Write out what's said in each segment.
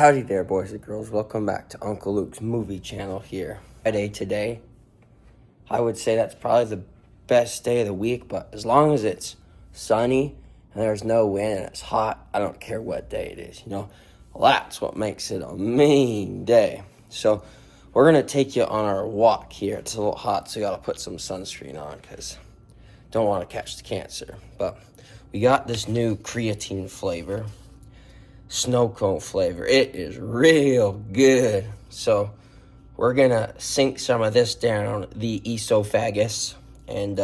Howdy there, boys and girls. Welcome back to Uncle Luke's movie channel here. Friday today. I would say that's probably the best day of the week, but as long as it's sunny and there's no wind and it's hot, I don't care what day it is, Well, that's what makes it a mean day. So we're going to take you on our walk here. It's a little hot, so you got to put some sunscreen on because don't want to catch the cancer. But we got this new creatine flavor. Snow cone flavor. It is real good. So we're gonna sink some of this down the esophagus and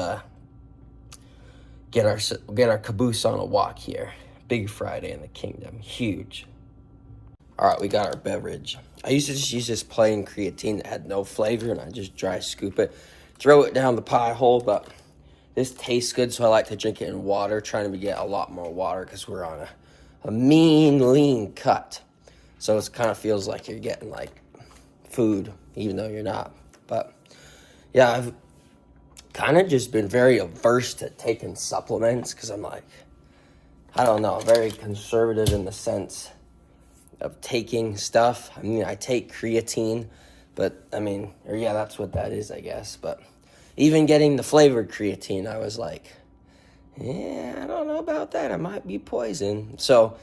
get our caboose on a walk here. Big Friday in the kingdom. Huge. All right, we got our beverage. I used to just use this plain creatine that had no flavor, and I just dry scoop it, throw it down the pie hole. But this tastes good, so I like to drink it in water, trying to get a lot more water because we're on a mean, lean cut. So it kind of feels like you're getting, like, food, even though you're not. But, yeah, I've kind of just been very averse to taking supplements because I'm like, I don't know, very conservative in the sense of taking stuff. I mean, I take creatine, but, that's what that is, I guess. But even getting the flavored creatine, I was like, yeah, I don't know about that. It might be poison. So,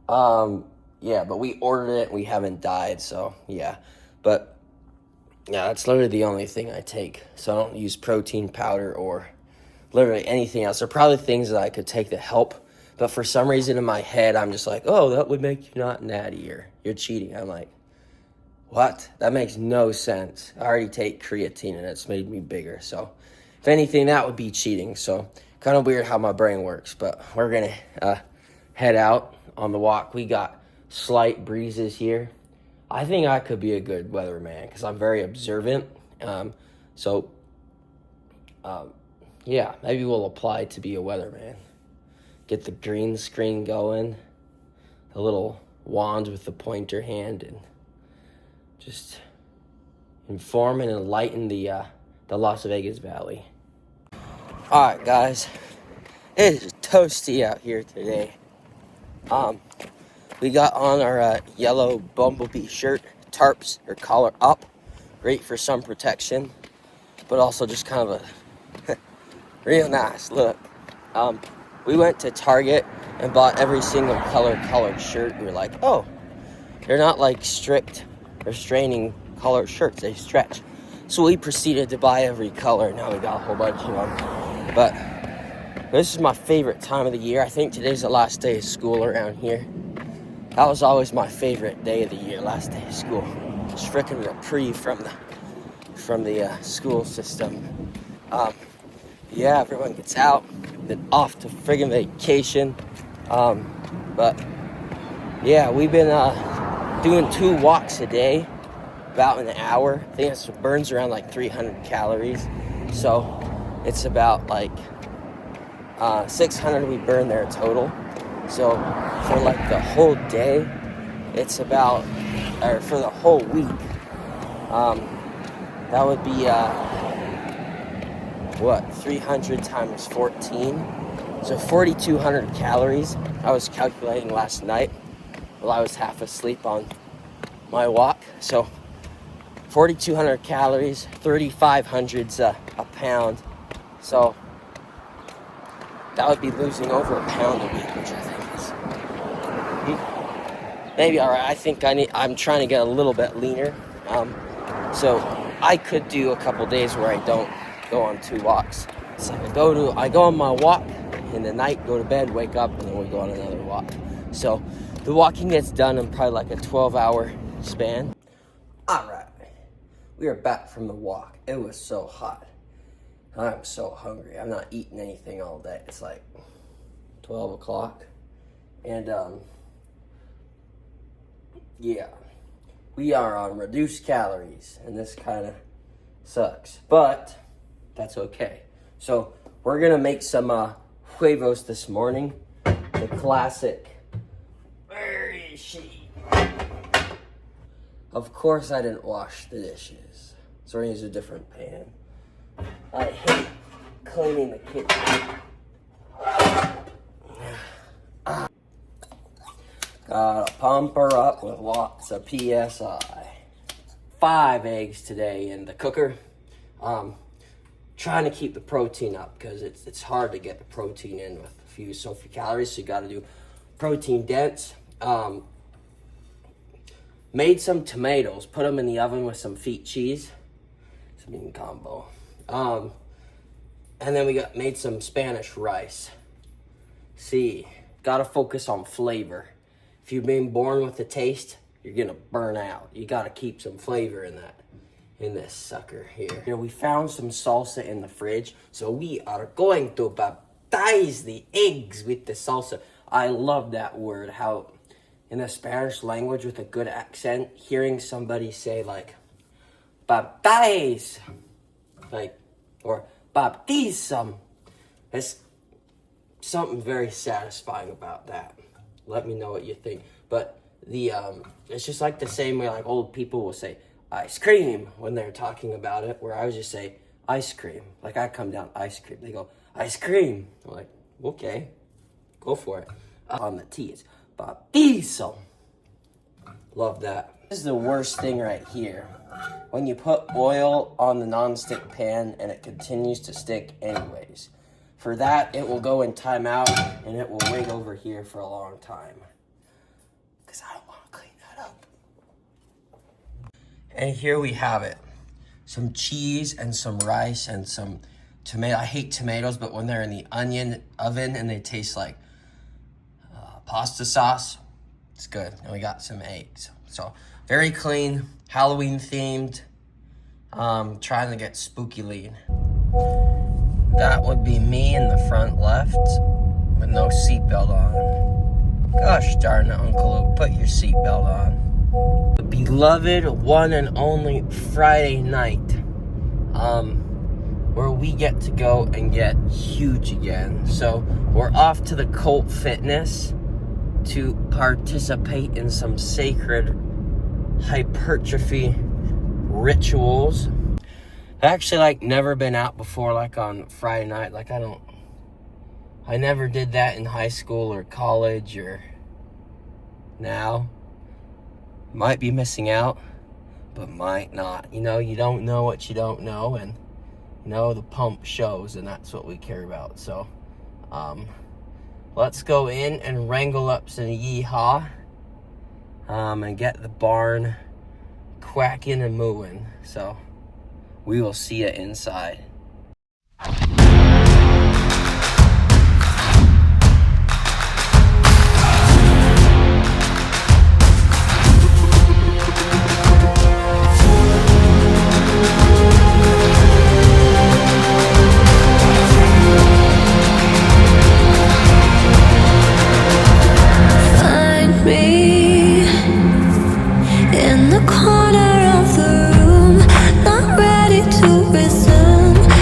but we ordered it. We haven't died, so, yeah. But, yeah, that's literally the only thing I take. So I don't use protein powder or literally anything else. There are probably things that I could take to help. But for some reason in my head, I'm just like, oh, that would make you not natty or you're cheating. I'm like, what? That makes no sense. I already take creatine, and it's made me bigger. So, if anything, that would be cheating. So, kind of weird how my brain works, but we're going to head out on the walk. We got slight breezes here. I think I could be a good weatherman because I'm very observant. Maybe we'll apply to be a weatherman. Get the green screen going, the little wand with the pointer hand, and just inform and enlighten the Las Vegas Valley. Alright, guys, it is toasty out here today. We got on our yellow bumblebee shirt, tarps or collar up, great for sun protection, but also just kind of a real nice look. We went to Target and bought every single colored shirt. We were like, oh, they're not like strict restraining colored shirts, they stretch. So we proceeded to buy every color. Now we got a whole bunch of them. But this is my favorite time of the year. I think today's the last day of school around here. That was always my favorite day of the year, last day of school. Just freaking reprieve from the school system. Everyone gets out, then off to friggin' vacation. We've been doing 2 walks a day, about an hour. I think it burns around like 300 calories. So it's about like 600 we burn there total. So for like the whole day, it's about, or for the whole week, that would be 300 times 14. So 4,200 calories. I was calculating last night while I was half asleep on my walk. So 4,200 calories, 3,500's a pound. So that would be losing over a pound a week, which I think is maybe all right. I think I'm trying to get a little bit leaner. So I could do a couple days where I don't go on 2 walks. So I go on my walk in the night, go to bed, wake up, and then we go on another walk. So the walking gets done in probably like a 12-hour span. All right. We are back from the walk. It was so hot. I'm so hungry. I'm not eating anything all day. It's like 12 o'clock. And, we are on reduced calories. And this kind of sucks. But that's okay. So we're going to make some huevos this morning. The classic. Where is she? Of course I didn't wash the dishes. So we're going to use a different pan. I hate cleaning the kitchen. Gotta pump her up with lots of PSI. 5 eggs today in the cooker. Trying to keep the protein up because it's hard to get the protein in with so few calories, so you got to do protein dense. Made some tomatoes, put them in the oven with some feet cheese. It's a mean combo. And then we made some Spanish rice. See, got to focus on flavor. If you've been born with the taste, you're gonna burn out. You got to keep some flavor in this sucker here. Here we found some salsa in the fridge, so we are going to baptize the eggs with the salsa. I love that word, how in the Spanish language with a good accent, hearing somebody say like, baptize, like, or baptism. There's something very satisfying about that. Let me know what you think. But it's just like the same way like old people will say ice cream when they're talking about it, where I would just say ice cream. Like I come down ice cream. They go, ice cream. I'm like, okay, go for it. On the T, it's baptizo. Love that. This is the worst thing right here. When you put oil on the non-stick pan and it continues to stick anyways. For that, it will go in timeout and it will wait over here for a long time. Because I don't want to clean that up. And here we have it. Some cheese and some rice and some tomato. I hate tomatoes, but when they're in the onion oven and they taste like pasta sauce, it's good. And we got some eggs. So very clean, Halloween themed. Trying to get spooky lean. That would be me in the front left with no seatbelt on. Gosh darn it, Uncle Luke, put your seatbelt on. The beloved one and only Friday night, where we get to go and get huge again. So we're off to the Cult Fitness to participate in some sacred hypertrophy rituals. I actually like never been out before like on Friday night. Like I never did that in high school or college or now. Might be missing out, but might not. You know, you don't know what you don't know, and you know, the pump shows, and that's what we care about. So let's go in and wrangle up some yeehaw, and get the barn quacking and mooing. So we will see you inside. Find me in the corner of the room, not ready to resume.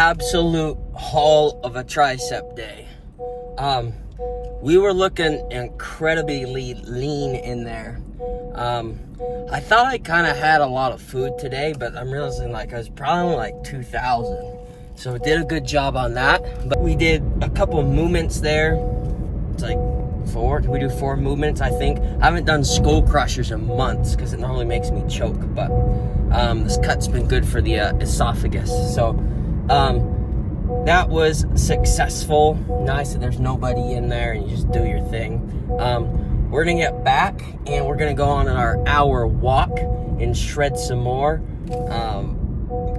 absolute haul of a tricep day. We were looking incredibly lean in there. I thought I kind of had a lot of food today, but I'm realizing like I was probably only like 2,000. So we did a good job on that. But we did a couple movements there. It's like 4. Did we do 4 movements? I think. I haven't done skull crushers in months because it normally makes me choke. But this cut's been good for the esophagus. So that was successful. Nice that there's nobody in there and you just do your thing. We're gonna get back and we're gonna go on our hour walk and shred some more.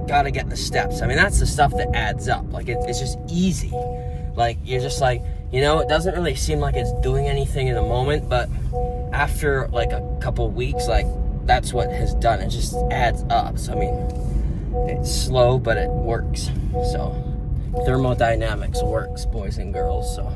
Gotta get the steps. I mean, that's the stuff that adds up. Like it's just easy. Like you're just like, you know, it doesn't really seem like it's doing anything in the moment, but after like a couple weeks, like that's what has done. It just adds up. So I mean, it's slow, but it works. So thermodynamics works, boys and girls. So